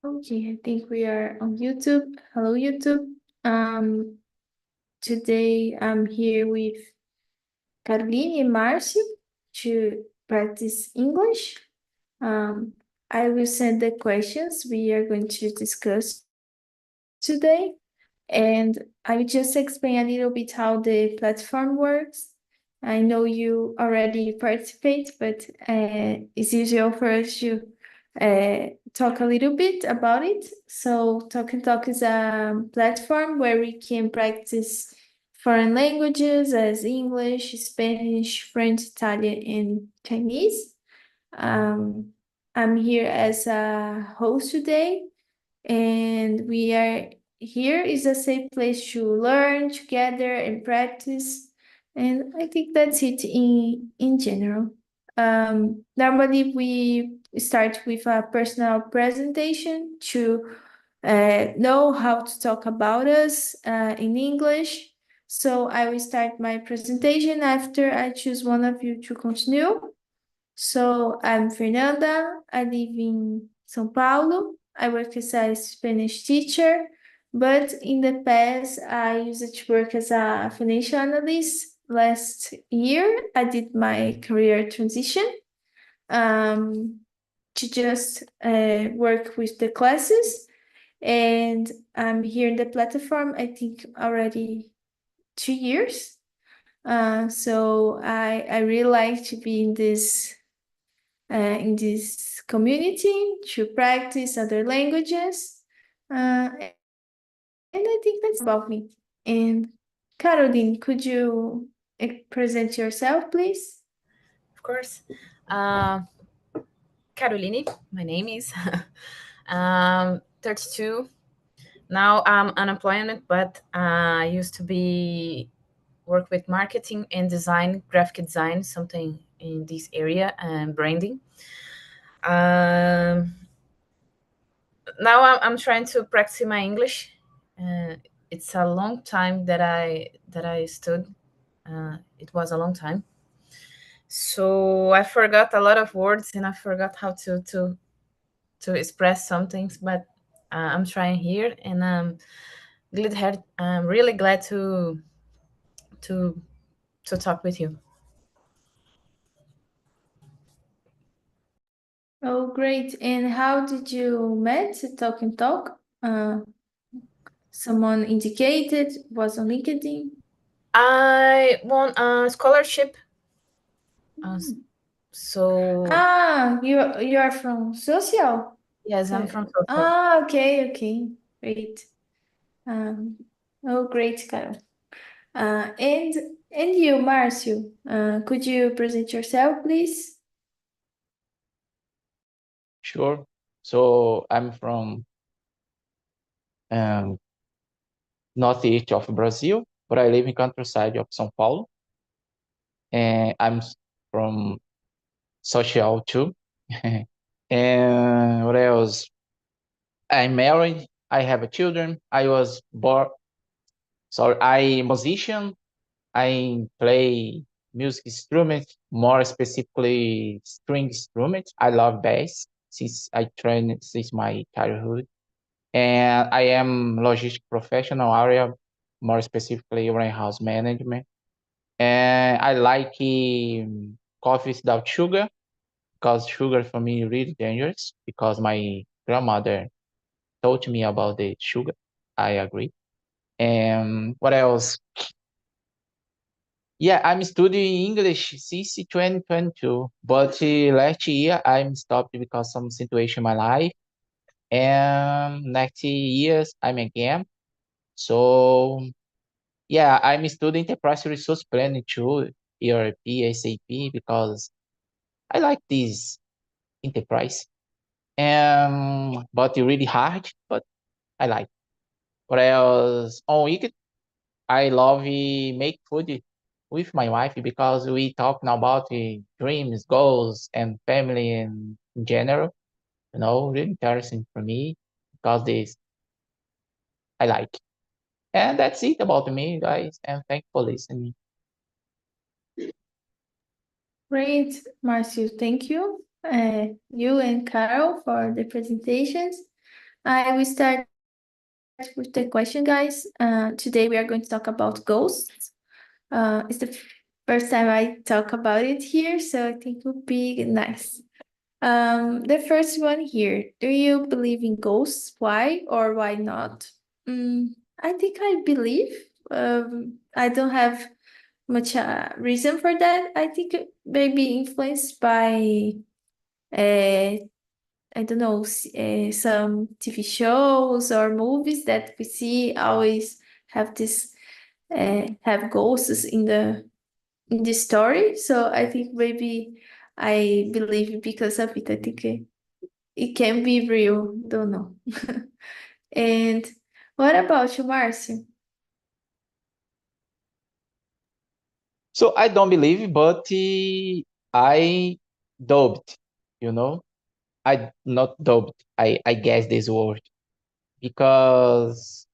Okay, I think we are on YouTube. Hello, YouTube. Today I'm here with Caroline and Marcio to practice English. I will send the questions we are going to discuss today, and I will just explain a little bit how the platform works. I know you already participate, but it's usual for us to talk a little bit about it. So Talk and Talk is a platform where we can practice foreign languages as English, Spanish, French, Italian, and Chinese. I'm here as a host today, and we are here is a safe place to learn together and practice. And I think that's it in general. Normally we start with a personal presentation to know how to talk about us in English. So I will start my presentation after I choose one of you to continue. So I'm Fernanda. I live in São Paulo. I work as a Spanish teacher, but in the past, I used to work as a financial analyst. Last year, I did my career transition um, to just work with the classes. And I'm here in the platform, I think already 2 years. So I really like to be in this community to practice other languages. And I think that's about me. And Caroline, could you present yourself, please? Of course. Uh, Caroline, my name is. 32. Now I'm unemployment, but I used to be work with marketing and design, graphic design, something in this area, and branding. Um, Now I'm trying to practice my English. It's a long time that I stood. It was a long time, so I forgot a lot of words and I forgot how to express some things. But I'm trying here, and I'm really glad to to talk with you. Oh, great. And how did you met Talk and Talk? Someone indicated, was on LinkedIn. I won a scholarship. Uh, so You are from social? yes, I'm from Tokyo. Okay, great. Um, oh, great, Carol. And you, Marcio, could you present yourself, please? Sure. So I'm from um, northeast of Brazil, but I live in countryside of São Paulo, and I'm from social too. And what else? I'm married. I have a children. I was born. Sorry, I musician. I play music instruments, more specifically string instruments. I love bass since I trained since my childhood. And I am logistic professional area, more specifically warehouse management. And I like coffee without sugar because sugar for me really dangerous because my grandmother told me about the sugar. I agree. And what else? Yeah, I'm studying English since 2022, but last year I'm stopped because some situation in my life. And next years I'm again. So yeah, I'm studying enterprise resource planning too, ERP, SAP, because I like this enterprise. And but it's really hard, but I like. What else? On weekend, I love make food with my wife because we talk now about dreams, goals, and family in general. Really interesting for me because this I like. And that's it about me, guys. And thank you for listening. Great, Marcio, thank you. You and Carol for the presentations. I will start with the question, guys. Today we are going to talk about ghosts. It's the first time I talk about it here, so I think it would be nice. The first one here. Do you believe in ghosts? Why or why not? I think I believe. I don't have much reason for that. I think it may be influenced by I don't know, some TV shows or movies that we see always have this have ghosts in the story. So I think maybe I believe because of it. I think it can be real. Don't know. And what about you, Marcio? So I don't believe, but I doubt, you know. I not doubt. I guess this word because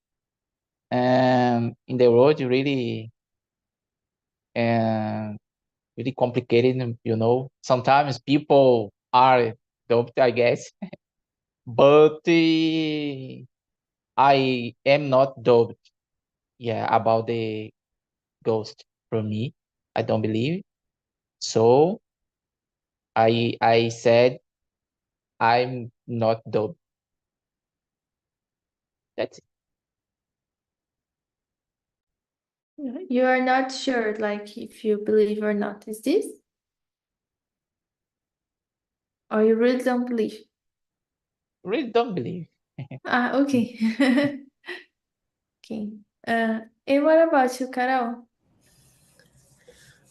in the world um really complicated, you know. Sometimes people are doubt, I guess, but I am not doubt. Yeah, about the ghost. From me, I don't believe. So I said I'm not doubt. That's it. You are not sure, like if you believe or not. Is this? Or you really don't believe? Really don't believe. Okay. Okay. And what about you, Carol?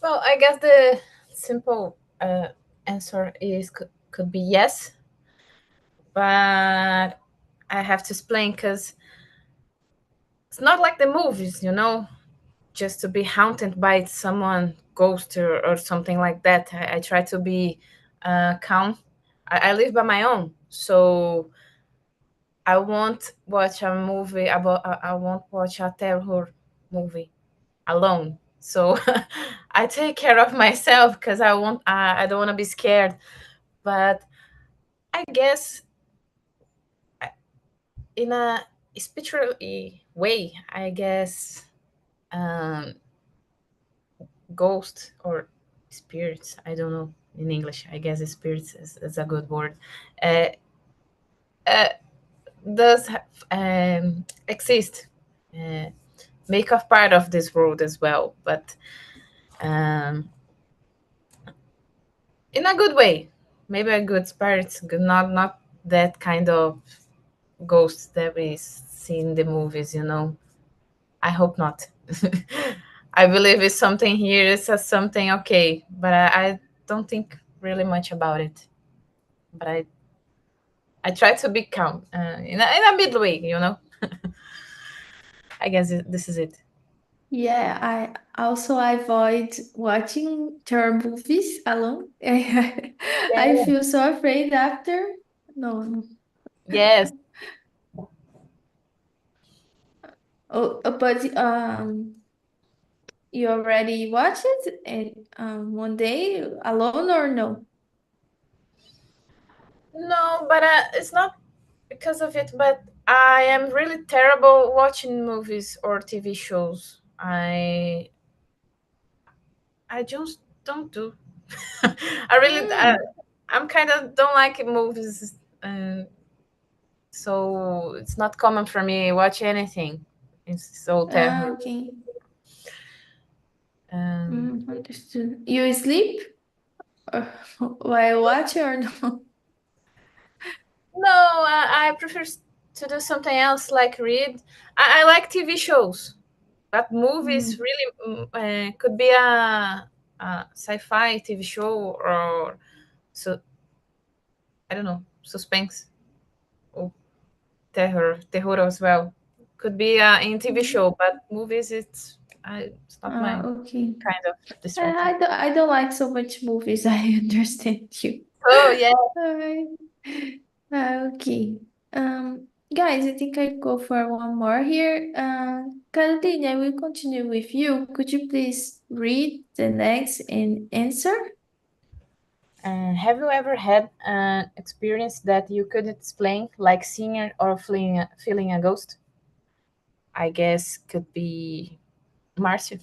Well, I guess the simple answer is could be yes, but I have to explain because it's not like the movies, just to be haunted by someone ghost or something like that. I try to be calm. I live by my own, so I won't watch a movie about. I won't watch a terror movie alone. So I take care of myself because I want. I don't want to be scared. But I guess in a spiritual way, I guess um, ghost or spirits. I don't know in English. I guess spirits is a good word. Uh, uh, does exist, uh, make a part of this world as well, but um, in a good way. Maybe a good spirit, not that kind of ghosts that we see in the movies. I hope not. I believe it's something here. It's a something okay, but I don't think really much about it. But I try to be calm in a mid way. I guess this is it. Yeah, I also avoid watching terror movies alone. I Yeah. feel so afraid after. No, no. Yes. Oh, but you already watched it and one day alone or no? No, but it's not because of it. But I am really terrible watching movies or TV shows. I just don't do. I really I'm kind of don't like movies, so it's not common for me watch anything. It's so terrible. Okay. Um, Understood. You sleep or while watching or no? no, I prefer to do something else like read. I like TV shows, but movies Mm. really could be a sci-fi TV show or so I don't know suspense or terror as well. Could be in TV show, but movies it's not my Okay. kind of distraction. I don't like so much movies. I understand you. Oh yeah. Alright. Okay. Guys, I think I go for one more here. Caroline, I will continue with you. Could you please read the next and answer? Have you ever had an experience that you couldn't explain, like seeing or feeling a ghost? I guess could be Marcio.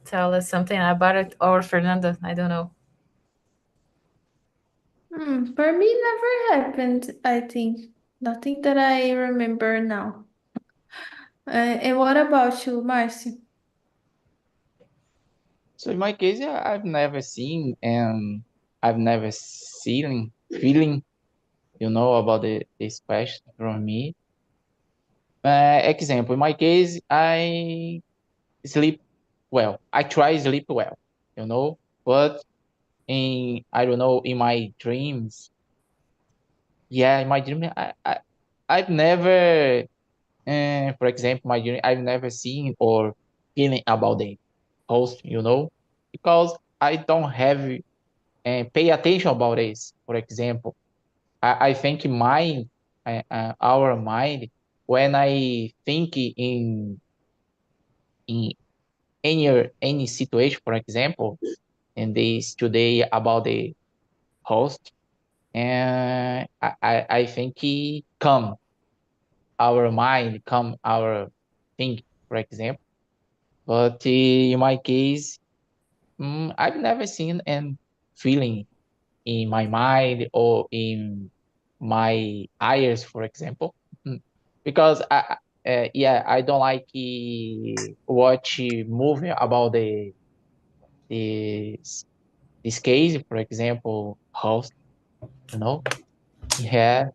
Tell us something about it, or Fernanda. I don't know. For me, never happened, I think. Nothing that I remember now. And what about you, Marcio? So in my case, yeah, I've never seen and I've never seen feeling, about this question from me. Example, in my case, I sleep well. I try sleep well, but I don't know, in my dreams, yeah, in my dream, I've never, for example, my dream, I've never seen or feeling about the host, because I don't have pay attention about this. For example, I think our mind, when I think in any situation, for example, in this today about the host, and I think he come our mind, come our think, for example. But in my case, I've never seen and feeling in my mind or in my eyes, for example. Mm. Because yeah, I don't like watch movie about this this case, for example, host, you know. Yeah,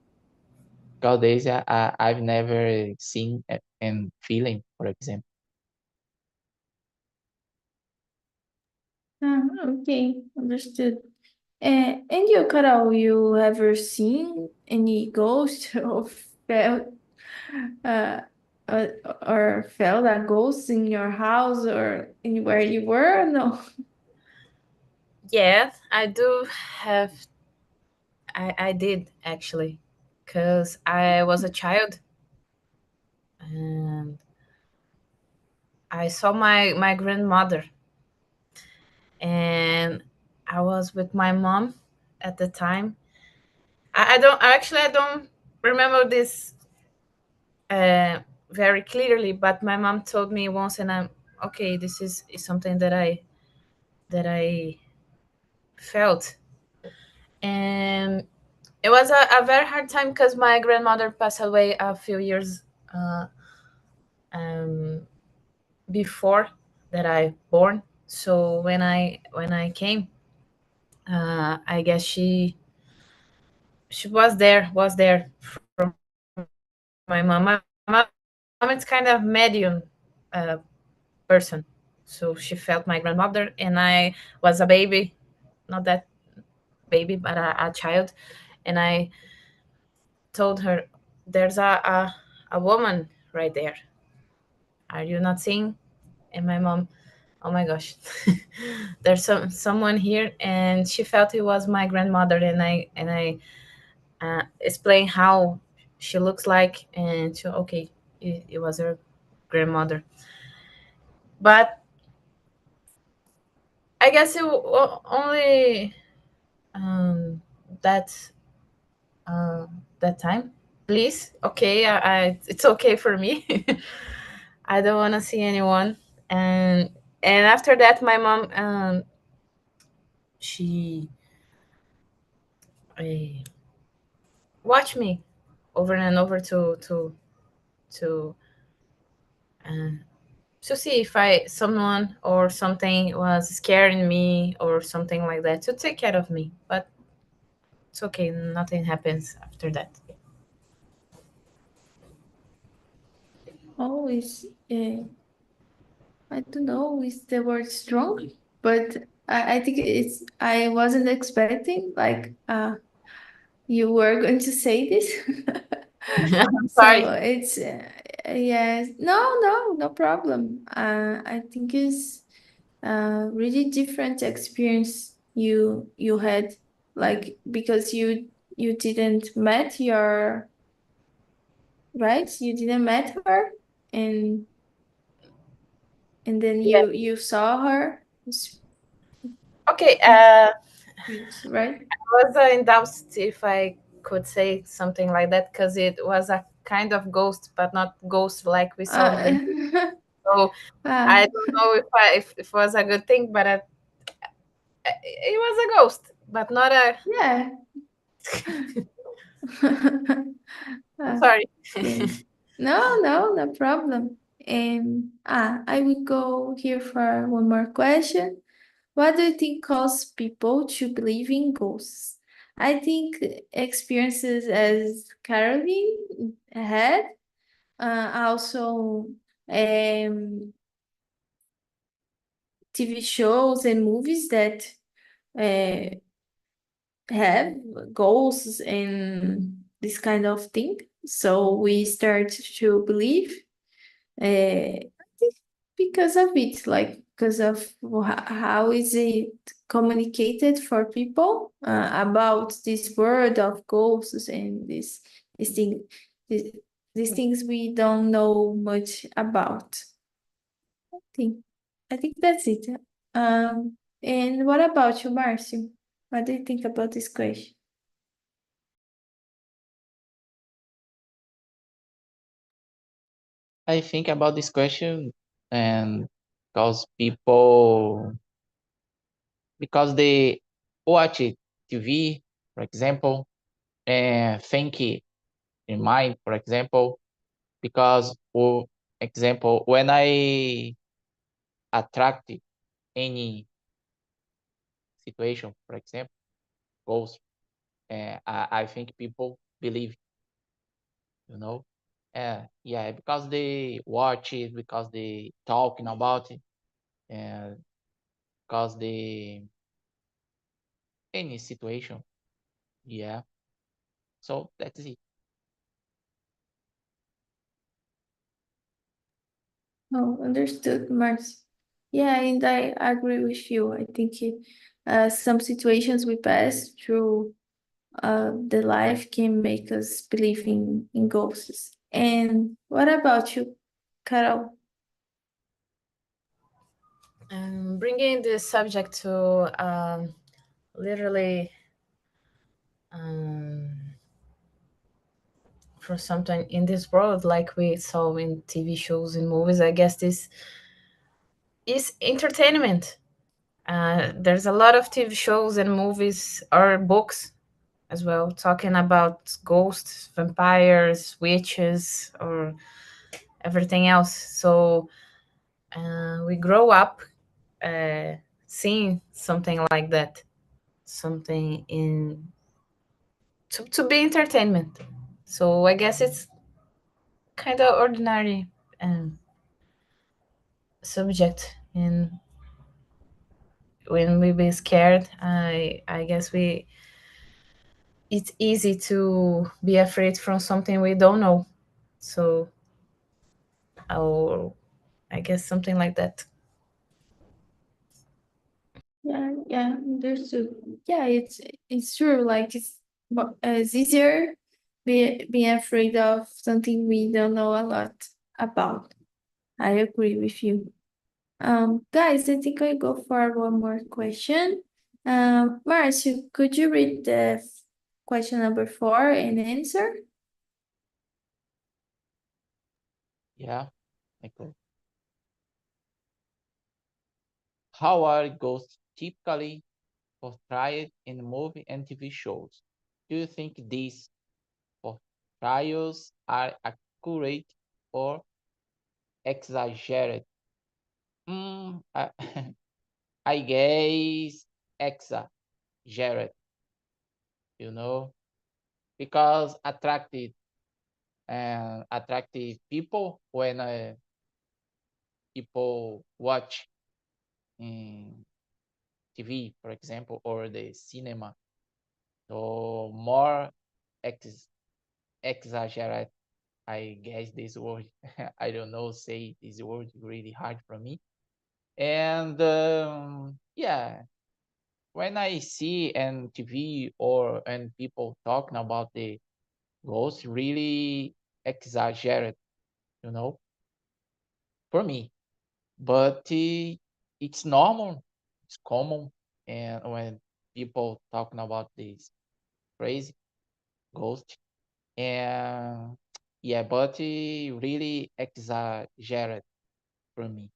because this I've never seen and feeling, for example. Ah, okay, understood. And you, Carol, you ever seen any ghost or felt uh, uh, or felt a ghost in your house or anywhere you were? Or no. Yeah, I do have. I did actually, because I was a child and I saw my grandmother, and I was with my mom at the time. I don't remember this uh, very clearly, but my mom told me once, and I'm okay. This is something that I felt, and it was a very hard time because my grandmother passed away a few years uh, um, before that I born. So when I came, I guess she was there from my mom. My mom is kind of medium uh, person, so she felt my grandmother, and I was a baby, not that baby, but a child, and I told her, "There's a woman right there. Are you not seeing?" And my mom, oh my gosh, there's someone here, and she felt it was my grandmother, and I explained how she looks like, and she, okay, it was her grandmother. But I guess only that uh, that time. Please, okay, it's okay for me. I don't want to see anyone, and after that, my mom she uh, watched me over and over to uh, to see if I someone or something was scaring me or something like that, to take care of me. But it's okay, nothing happens after that. Always, I don't know, is the word strong? But I think I wasn't expecting like you were going to say this. I'm So sorry. it's yes, no problem. I think it's really different experience you had, like because you didn't met your right, you didn't met her, and and then Yeah. you saw her. Okay. It's which, right? I was in doubt if I could say something like that because it was a kind of ghost, but not ghost like we saw in the movie. Uh, So uh, I don't know if it was a good thing, but it was a ghost, but not a. yeah. I'm Uh, sorry. no problem. I will go here for one more question. What do you think causes people to believe in ghosts? I think experiences as Caroline had, also TV shows and movies that uh, have ghosts and this kind of thing. So we start to believe. I think because of it, like because of how is it communicated for people about this world of ghosts and this thing, this, these things we don't know much about. I think I think that's it. And what about you, Marcio? What do you think about this question? I think about this question and because they watch it TV, for example, and think it in mind, for example, because for example, when I attract any situation, for example, goes, I think people believe, you know, yeah, because they watch it, because they talking about it, and because they any situation, yeah. So that's it. Oh, understood, Marcio. Yeah, and I agree with you. I think some situations we pass through the life can make us believe in ghosts. And what about you, Carol? Bringing this subject to literally um, for something in this world, like we saw in TV shows and movies, I guess this is entertainment. There's a lot of TV shows and movies or books as well talking about ghosts, vampires, witches, or everything else. So we grow up uh, seeing something like that, something in to be entertainment. So I guess it's kind of ordinary um, subject, and when we be scared, I guess we it's easy to be afraid from something we don't know. So I'll, I guess something like that. Yeah, understood. Yeah, it's true. Like it's easier being afraid of something we don't know a lot about. I agree with you. Guys, I think I go for one more question. Marcio, could you read the question number 4 and answer? Yeah, like how are ghosts typically portrayed in movie and TV shows? Do you think these portrayals are accurate or exaggerated? I, I guess exaggerated, you know, because attractive people when people watch in TV, for example, or the cinema. So more ex- exaggerate, I guess this word. I don't know, say this word really hard for me. And yeah, when I see in TV or and people talking about the ghost, really exaggerate, you know, for me. But it's normal, it's common, and when people talking about this crazy ghost. And yeah, but it really exaggerated for me.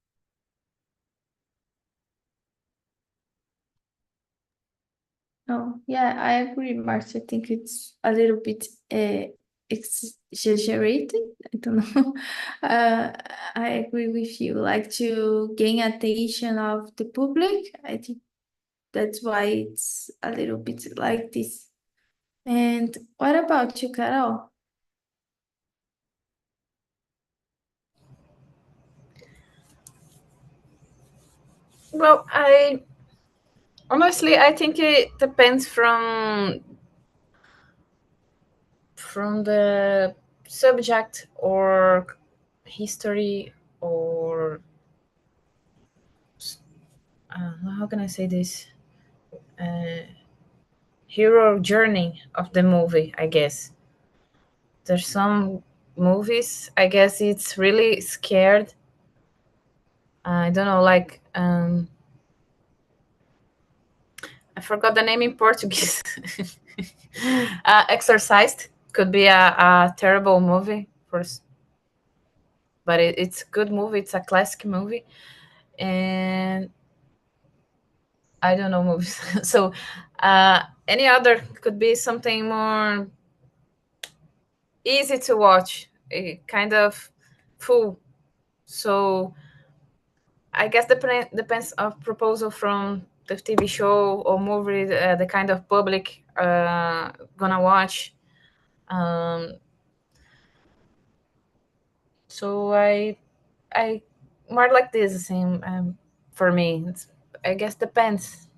Oh, yeah, I agree, Marcia. I think it's a little bit exaggerated. I don't know. Uh, I agree with you. Like to gain attention of the public. I think that's why it's a little bit like this. And what about you, Carol? Well, I honestly I think it depends from the subject or history or how can I say this? Uh, Hero journey of the movie, I guess. There's some movies, I guess it's really scared. I don't know, like I forgot the name in Portuguese. Exorcised could be a terrible movie, but it's a good movie. It's a classic movie, and I don't know movies. So any other could be something more easy to watch, kind of full. So I guess depends of proposal from the TV show or movie, the kind of public gonna watch. Um, so I more like this the same for me. I guess depends.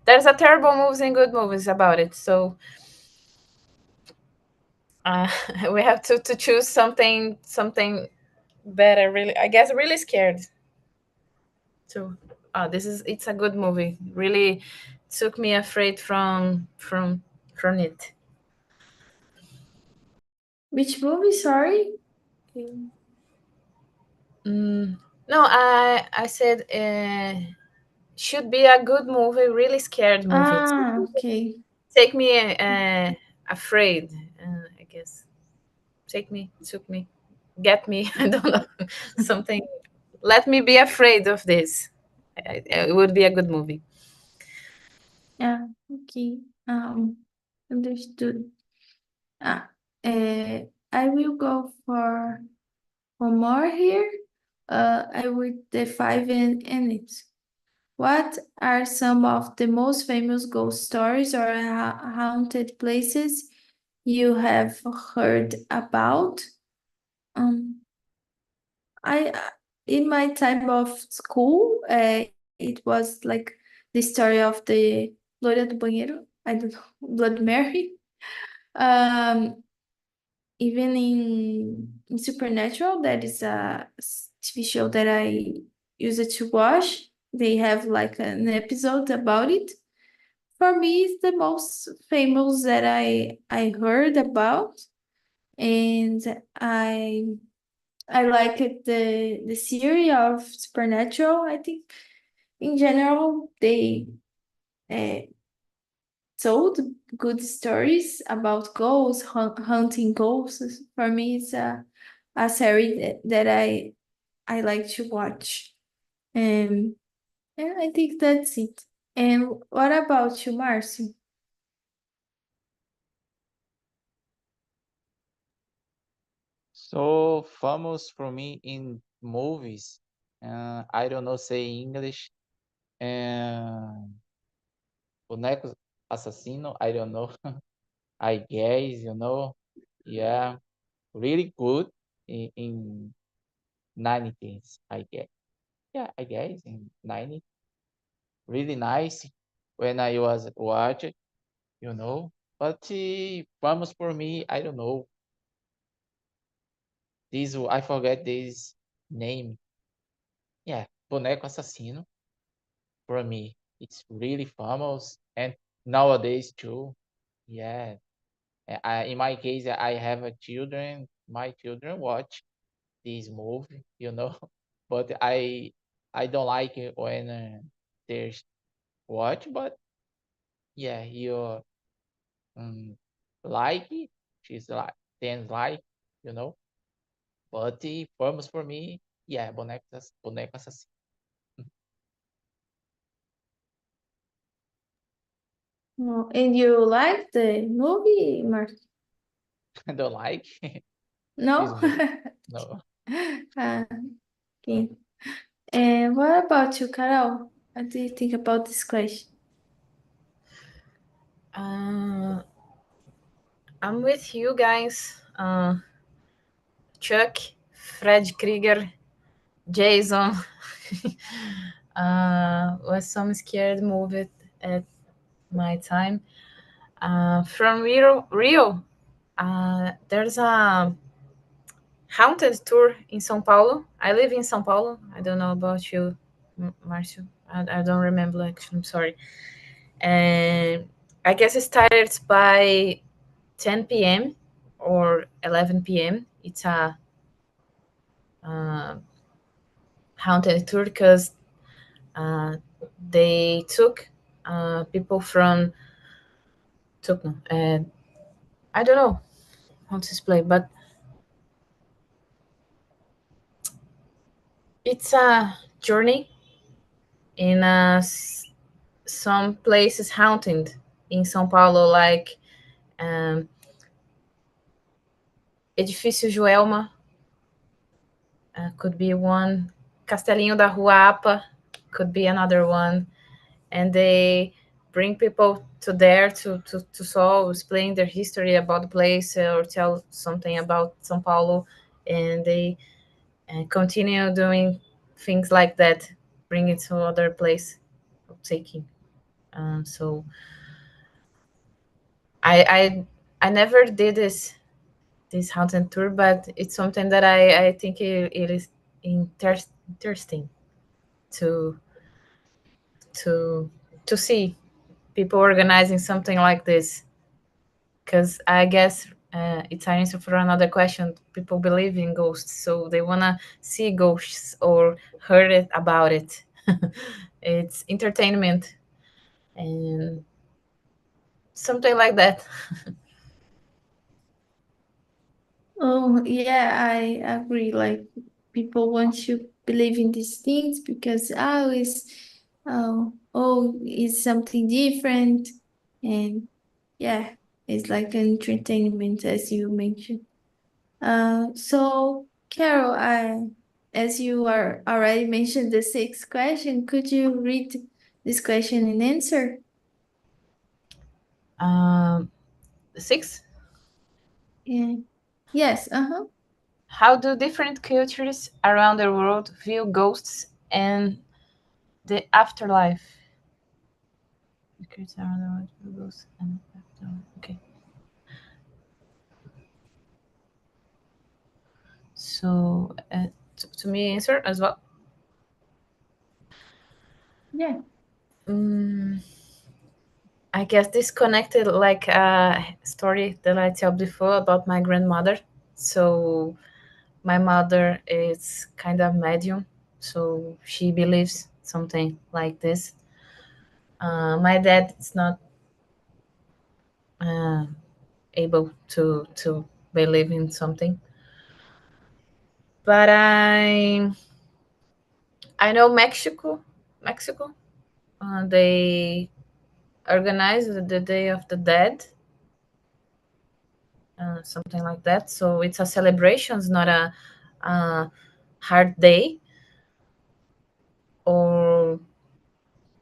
There's a terrible movies and good movies about it. So uh, we have to choose something better. Really, I guess really scared. So this is it's a good movie. Really took me afraid from it. Which movie? Sorry. Mm, no, I said should be a good movie, really scared movie. Ah, okay. Take me afraid. I guess took me, get me. I don't know something. Let me be afraid of this. It would be a good movie. Yeah, okay. Understood. Ah, I will go for one more here. I will the five in it. What are some of the most famous ghost stories or haunted places you have heard about? Um, I in my time of school, it was like the story of the Loira do Banheiro. I don't know, Blood Mary. Um, Even in Supernatural, that is a TV show that I used to watch. They have like an episode about it. For me, it's the most famous that I heard about, and I like it, the series of Supernatural. I think in general they uh, told good stories about ghosts, hunting ghosts. For me, it's a series that I like to watch. Um, and I think that's it. And what about you, Marcy? So famous for me in movies. I don't know say English. And Boneco Assassino. I don't know. I guess Yeah, really good in 90s. I guess. Yeah, I guess in 90. Really nice when I was watching. You know. But famous for me. I don't know. This I forget this name. Yeah, Boneco Assassino. For me, it's really famous and nowadays too. Yeah, in my case, I have a children. My children watch this movie, but I don't like it when there's watch. But yeah, you like, she's like, tends like, you know. But famous for me, yeah, boneco assassino. Oh, and you like the movie, Mark? I don't like this No? movie. No. Ah, okay. And what about you, Carol? What do you think about this question? I'm with you guys. Chuck, Fred Krieger, Jason. Was some scared movie at my time. From Rio, there's a haunted tour in São Paulo. I live in São Paulo. I don't know about you, Marcio. I don't remember actually. I'm sorry. And I guess it starts by 10 p.m. or 11 p.m. It's a uh, haunted tour because uh, they took people from took no, I don't know how to explain, but it's a journey in some places haunted in São Paulo, like um, Edifício Joelma could be one, Castelinho da Rua Apa could be another one, and they bring people to there to solve, explain their history about the place or tell something about São Paulo, and they continue doing things like that, bring it to other place of taking. So I never did this haunted tour, but it's something that I think it is interesting to to to see people organizing something like this, because I guess it's an answer for another question. People believe in ghosts, so they want to see ghosts or heard it about it. It's entertainment and something like that. Oh, yeah, I agree. Like people want to believe in these things because it's something different, and yeah, it's like an entertainment as you mentioned. So Carol, as you are already mentioned the sixth question, could you read this question and answer? um, Six. Yeah. Yes. Uh-huh. How do different cultures around the world view ghosts and the afterlife? Cultures around the world view ghosts and afterlife. Okay. So, to me, answer as well. Yeah. Mm, I guess this connected like a story that I told before about my grandmother. So, my mother is kind of medium, so she believes something like this. My dad is not uh, able to believe in something, but I know Mexico. They organize the Day of the Dead, something like that. So it's a celebration. It's not a hard day, or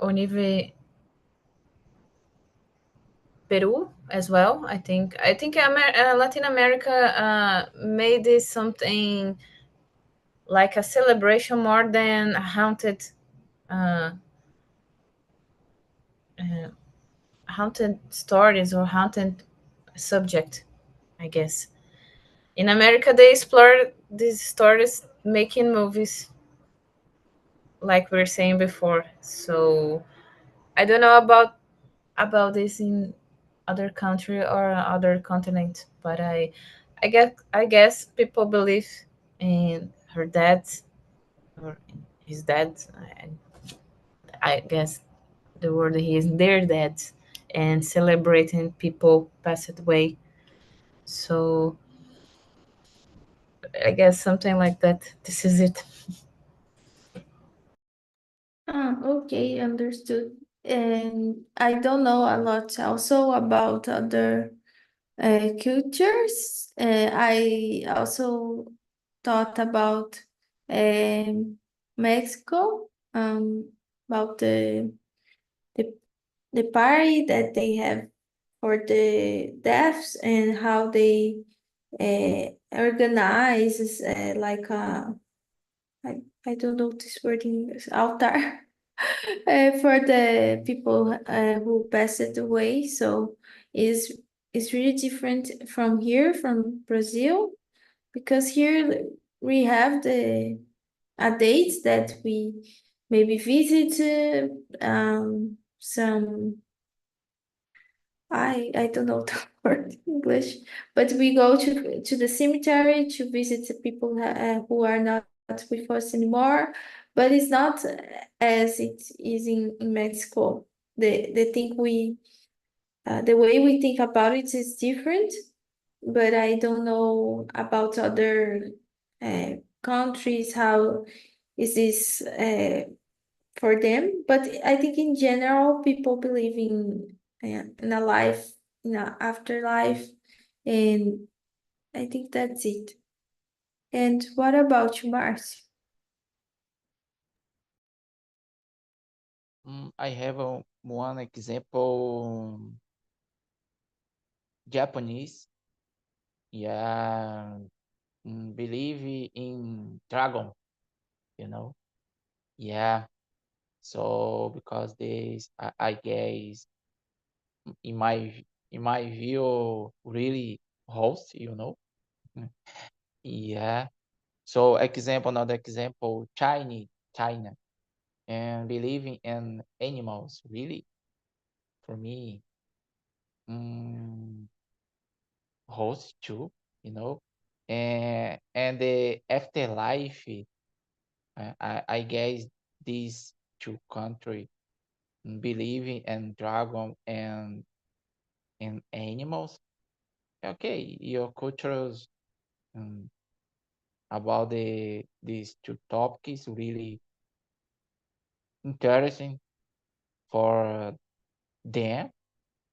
even Peru as well. I think Latin America made this something like a celebration more than a haunted uh, uh, haunted stories or haunted subject, I guess. In America, they explore these stories, making movies, like we were saying before. So I don't know about this in other country or other continent, but I guess people believe in her dad or in his dad. I guess the word he is their dad, and celebrating people passed away. So I guess something like that. This is it. Okay, understood. And I don't know a lot also about other cultures. I also thought about Mexico, about the the party that they have for the deafs and how they organize like I don't know this word in English, altar for the people who passed away. So it's really different from here, from Brazil, because here we have the a date that we maybe visit some I don't know the word in English, but we go to the cemetery to visit the people who are not with us anymore. But it's not as it is in Mexico. The thing the way we think about it is different. But I don't know about other countries how is this for them. But I think in general, people believe in a life, in an afterlife, and I think that's it. And what about you, Marcy? I have one example. Japanese, yeah, believe in dragon, you know. Yeah. So because this, I guess, in my view, really host, you know. Yeah. So another example, China, and believing in animals, really, for me, mm, host too, you know, and the afterlife. I guess these two countries believing in dragon and animals. Okay, your cultures um, about these two topics really interesting for them,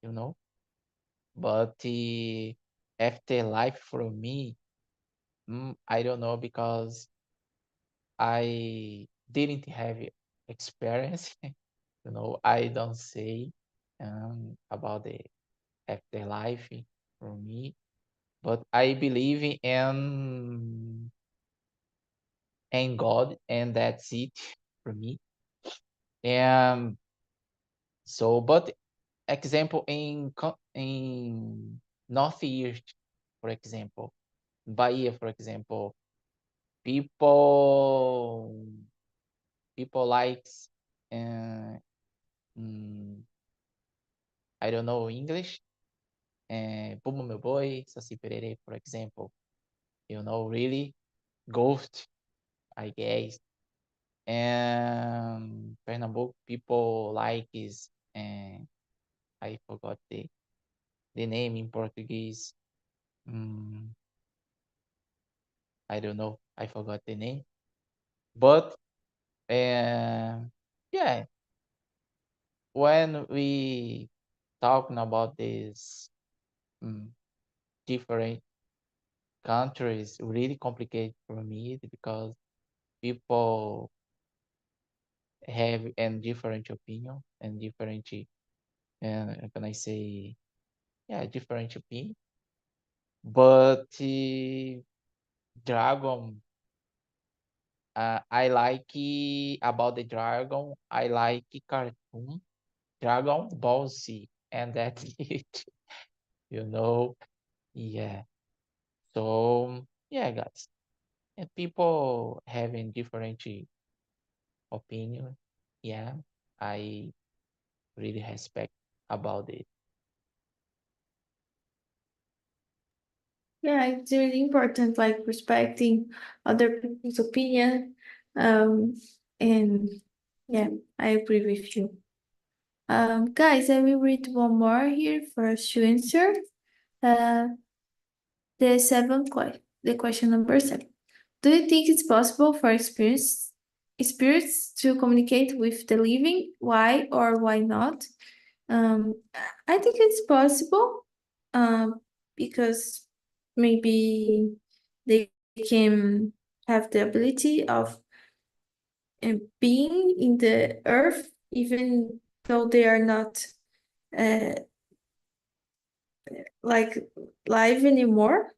you know. But the afterlife for me, I don't know because I didn't have experience. You know, I don't say about the afterlife for me, but I believe in God, and that's it for me. And so, but example in Northeast, for example, Bahia, for example, people people likes uh, mm, I don't know English, Bumbo Meu Boi, Saci Pererê, for example, you know, really ghost, I guess. And Pernambuco people like is I forgot the name in Portuguese. Mm, I don't know. I forgot the name. But yeah, when we talking about these mm, different countries, really complicated for me because people have a different opinion and different, can I say, yeah, different opinion. But dragon, I like about the dragon. I like cartoon Dragon Ball Z, and that's it. You know, yeah. So yeah, guys, and people having different opinion. Yeah, I really respect about it. Yeah, it's really important, like respecting other people's opinion. And yeah, I agree with you. Guys, I will read one more here for us to answer. The question number 7. Do you think it's possible for spirits to communicate with the living? Why or why not? Um, I think it's possible, because maybe they can have the ability of being in the earth, even though they are not uh, like live anymore.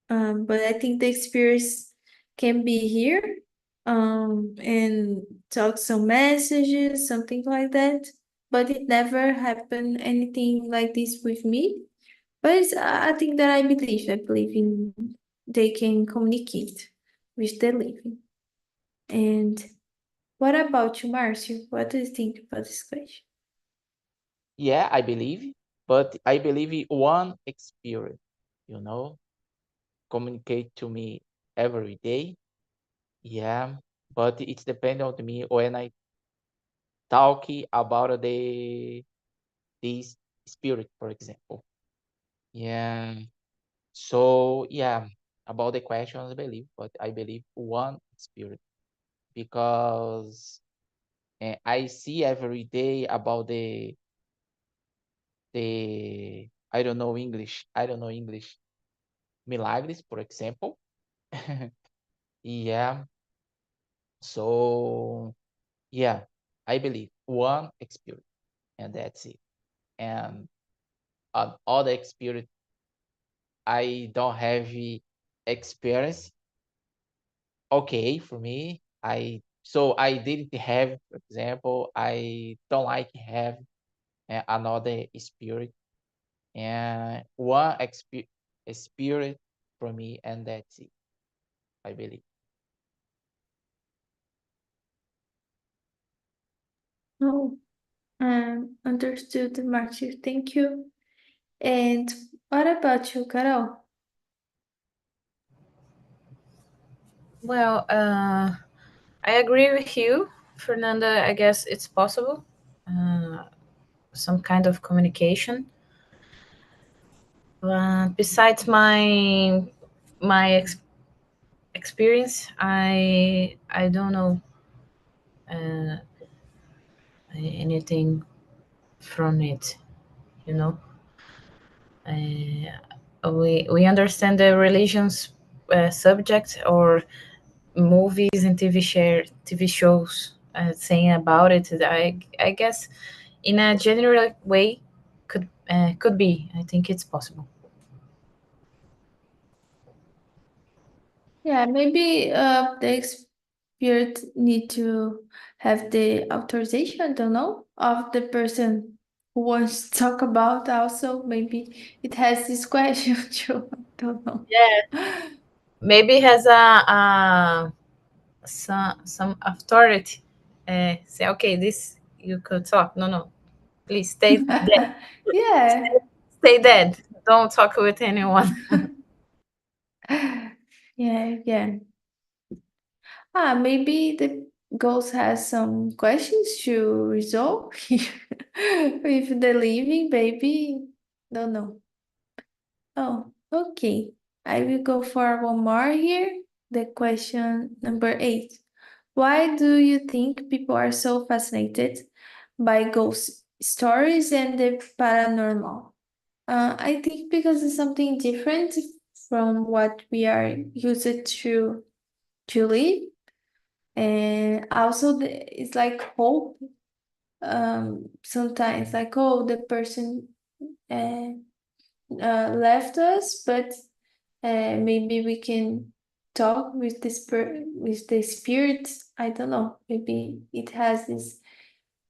But I think the experience can be here, and talk some messages, something like that. But it never happened anything like this with me. But I think that I believe in they can communicate with the living. And what about you, Marcio? What do you think about this question? Yeah, I believe, but I believe in one experience, you know, communicate to me every day. Yeah, but it's depend on me when I talk about this spirit, for example. Yeah. So yeah, about the question, I believe, but I believe one spirit because I see every day about the I don't know English. I don't know English. Milagres, for example. Yeah. So yeah, I believe one experience and that's it. And other experience I don't have experience. Okay, for me, I didn't have, for example, I don't like have another spirit and one spirit for me, and that's it. I believe. Oh, understood, Marcio. Thank you. And what about you, Carol? Well, I agree with you, Fernanda. I guess it's possible. Some kind of communication. Besides my experience, I don't know uh, anything from it. You know, we understand the religions subject or movies and TV shows saying about it. I guess in a general way could be. I think it's possible. Yeah, maybe the spirit need to have the authorization, I don't know, of the person who wants to talk about also. Maybe it has this question too. I don't know. Yeah, maybe has a some authority. Say okay, this you could talk. No, no, please stay dead. Yeah. Stay dead. Don't talk with anyone. Yeah, yeah. Maybe the ghost has some questions to resolve with the living baby. Don't know. Oh, okay. I will go for one more here. The question number 8. Why do you think people are so fascinated by ghost stories and the paranormal? I think because it's something different from what we are used to live, and also it's like hope. Sometimes like, oh, the person uh, left us, but maybe we can talk with with the spirits. I don't know. Maybe it has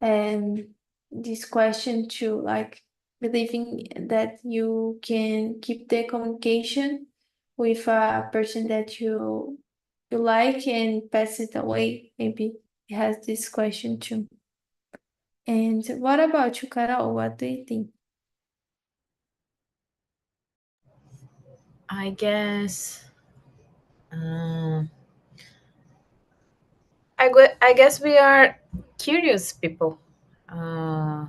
um this question to like believing that you can keep the communication with a person that you like and pass it away. Maybe it has this question too. And what about you, Carol? What do you think? I guess. Um, I guess we are curious people. Uh,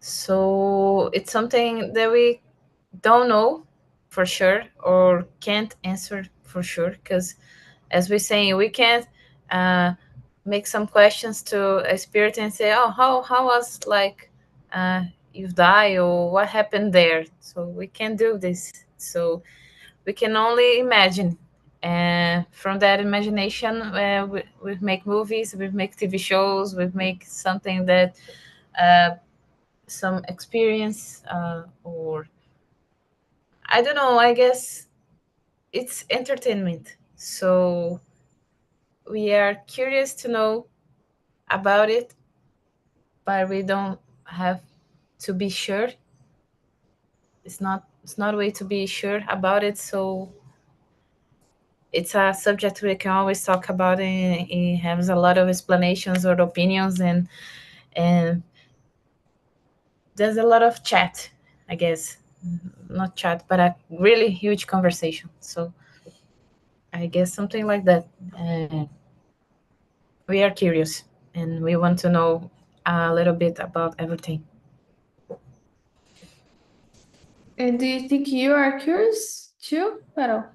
So it's something that we don't know for sure or can't answer for sure, because as we're saying, we can't make some questions to a spirit and say, oh, how was like you die or what happened there. So we can't do this. So we can only imagine, and from that imagination we make movies, we make TV shows, we make something that some experience or I don't know, I guess it's entertainment. So we are curious to know about it, but we don't have to be sure. It's not a way to be sure about it. So it's a subject we can always talk about, and it has a lot of explanations or opinions, and there's a lot of chat, I guess. Not chat, but a really huge conversation. So I guess something like that. We are curious and we want to know a little bit about everything. And do you think you are curious too, Carol?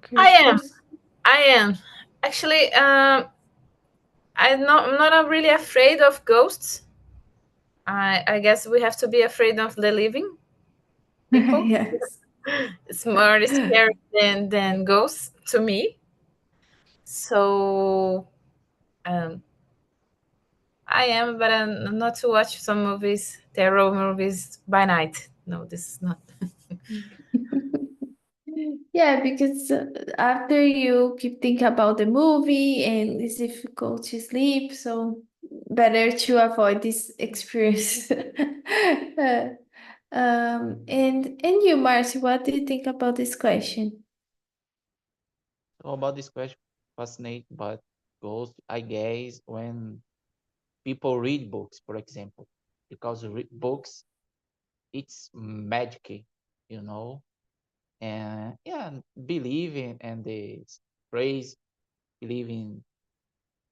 I Curious am. person? I am. Actually, I'm not really afraid of ghosts. I guess we have to be afraid of the living people. Yes. It's more scary than ghosts to me. So um, I am, but I'm not to watch some movies, terror movies by night. No, this is not. Yeah, because after you keep thinking about the movie and it's difficult to sleep, so better to avoid this experience. And you, Marcy, what do you think about this question? So about this question, fascinated but goes, I guess, when people read books, for example, because books, it's magic, you know, and yeah, believing and the praise, believing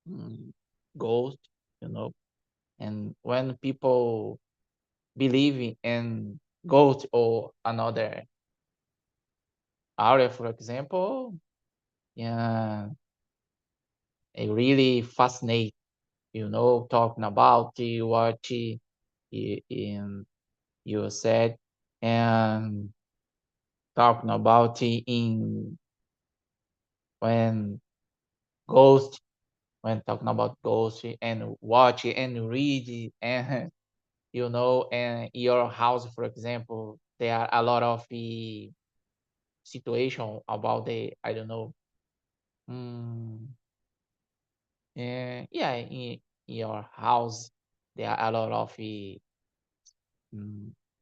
mm, ghost, you know, and when people believe in ghost or another area, for example, yeah, it really fascinate, you know, talking about what in you said, and talking about in when ghost, when talking about ghost and watch and read and you know, and your house, for example, there are a lot of the situation about the I don't know. Mm, yeah, in your house, there are a lot of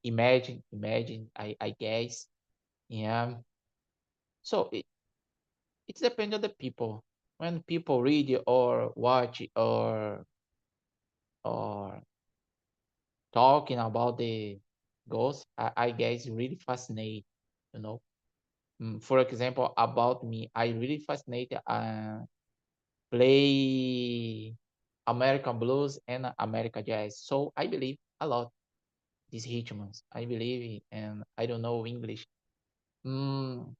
imagine. I guess, yeah. So it depends on the people. When people read or watch or talking about the ghost, I guess really fascinating. You know, for example, about me, I really fascinated. Play American blues and American jazz. So I believe a lot these rhythms. I believe and I don't know English. Mm,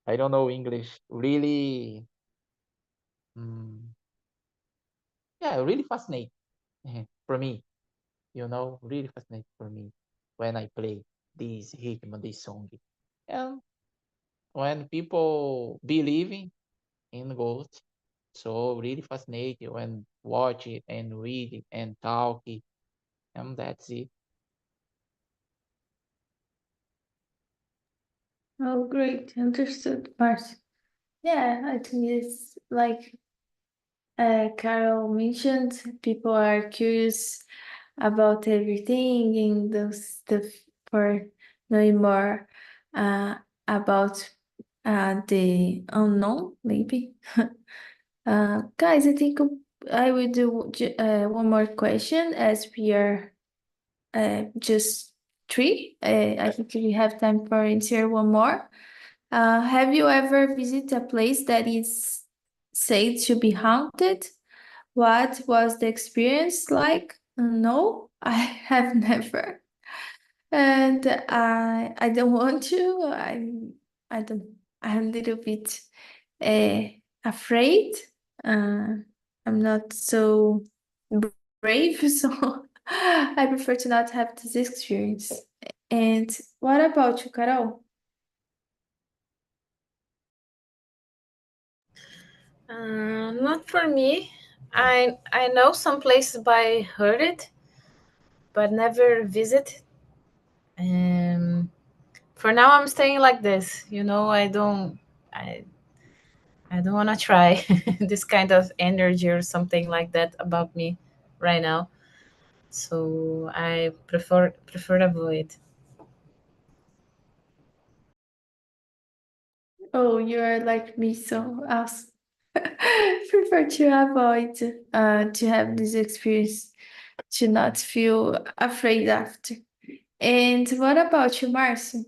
I don't know English. Really, mm, yeah, really fascinating for me. You know, really fascinating for me when I play this rhythm, this song. And when people believe in ghosts, so really fascinating when watch it and read it and talk it. And that's it. Oh, great. Understood, Marcy. Yeah, I think it's like Carol mentioned, people are curious about everything and those stuff for knowing more uh, about the unknown, maybe. Guys, I think I will do one more question as we are just three. I think we have time for answer one more. Have you ever visited a place that is said to be haunted? What was the experience like? No, I have never, and I don't want to. I don't. I'm a little bit afraid. I'm not so brave, so I prefer to not have this experience. And what about you, Carol? Not for me. I know some places by heard it, but never visit. For now, I'm staying like this. I I don't want to try this kind of energy or something like that about me right now. So I prefer avoid. Oh, you're like me, so I prefer to avoid to have this experience, to not feel afraid after. And what about you, Marcio?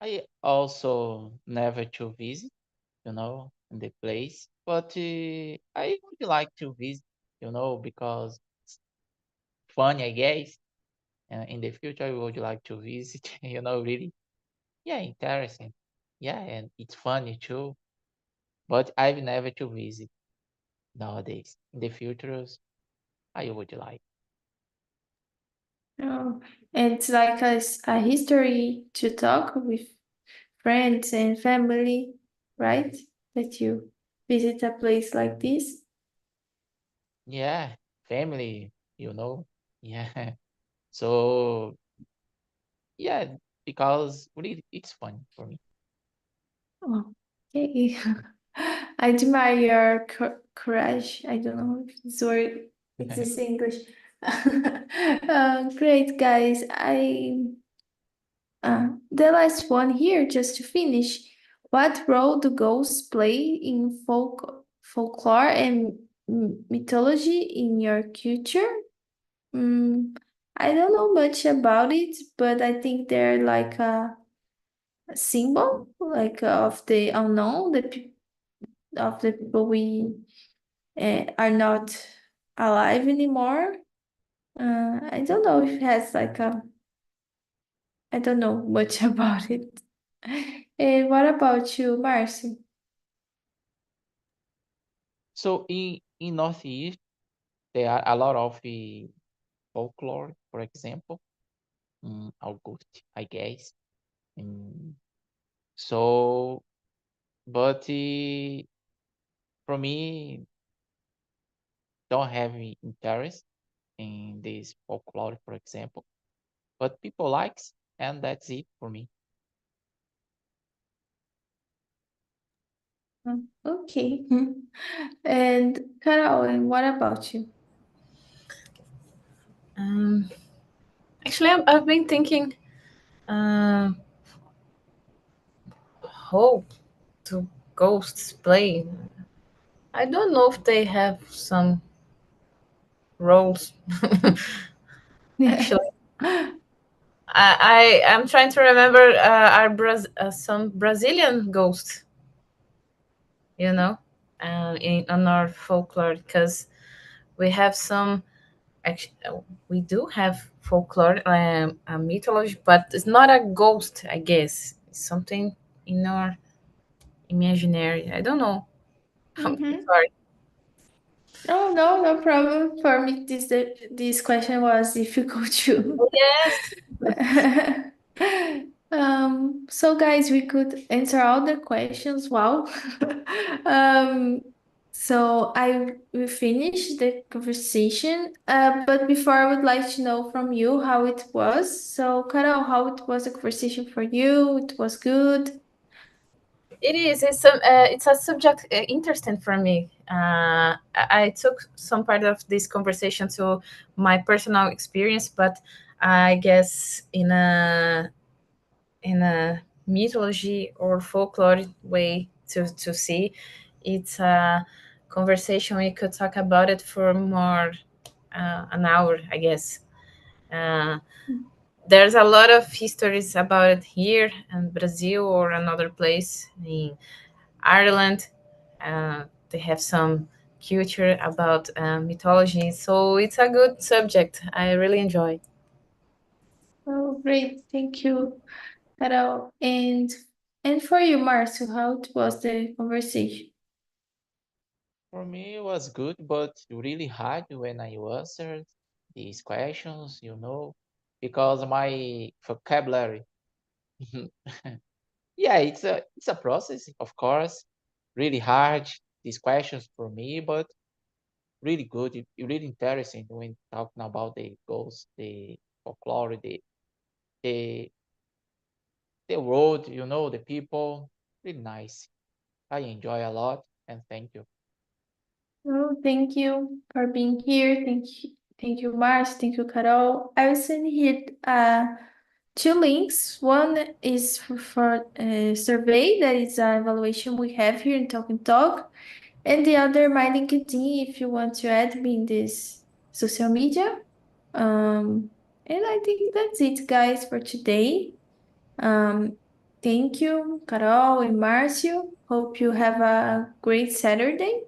I also never to visit, in the place, but I would like to visit, because fun, I guess. In the future, I would like to visit, really. Yeah, interesting. Yeah, and it's funny too. But I've never to visit nowadays. In the futures, I would like. Oh, it's like a history to talk with friends and family, right? That you visit a place like this. Yeah, family, you know. Yeah. So yeah, because really it's fun for me. Oh, okay. I admire your courage. I don't know if this word exists in English. Great, guys. The last one here, just to finish. What role do ghosts play in folklore and mythology in your culture? Mm, I don't know much about it, but I think they're like a symbol, like of the unknown, of the people we are not alive anymore. I don't know if it has like a. I don't know much about it. And what about you, Marcy? So in Northeast, there are a lot of folklore, for example, August, I guess. Um, so, but for me, don't have interest in this folklore, for example. But people likes, and that's it for me. Okay. And Carol, and what about you? Um, Actually, I've been thinking, uh, how do ghosts play? I don't know if they have some roles. Yeah. Actually, I'm trying to remember some Brazilian ghosts, you know, in our folklore, because we have some. Actually, we do have folklore, mythology, but it's not a ghost. I guess it's something in our imaginary. I don't know. I'm Mm-hmm. sorry. Oh, no, no problem. For me, this question was difficult too. Yes. So guys, we could answer all the questions. Wow. Um, so I will finish the conversation. But before I would like to know from you how it was. So, Carol, how it was a conversation for you? It was good. It is. It's a subject interesting for me. I took some part of this conversation to my personal experience, but I guess in a mythology or folklore way to see, it's a conversation we could talk about it for more an hour, I guess. Uh, there's a lot of histories about it here in Brazil or another place in Ireland. They have some culture, about mythology. So it's a good subject. I really enjoy. Oh, great. Thank you, Carol. And for you, Marcio, how it was the conversation? For me, it was good, but really hard when I answered these questions, because my vocabulary. Yeah, it's a process, of course. Really hard these questions for me, but really good. Really interesting when talking about the ghosts, the folklore, the the road, the people. Really nice. I enjoy a lot, and thank you. Oh, thank you for being here. Thank you, Marcio. Thank you, Carol. I will send here two links. One is for a survey that is an evaluation we have here in Talk and Talk, and the other my LinkedIn if you want to add me in this social media. And I think that's it, guys, for today. Um, thank you, Carol and Marcio. Hope you have a great Saturday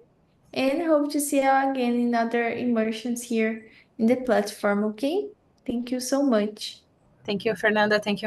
and hope to see you again in other immersions here in the platform, okay? Thank you so much. Thank you, Fernanda. Thank you,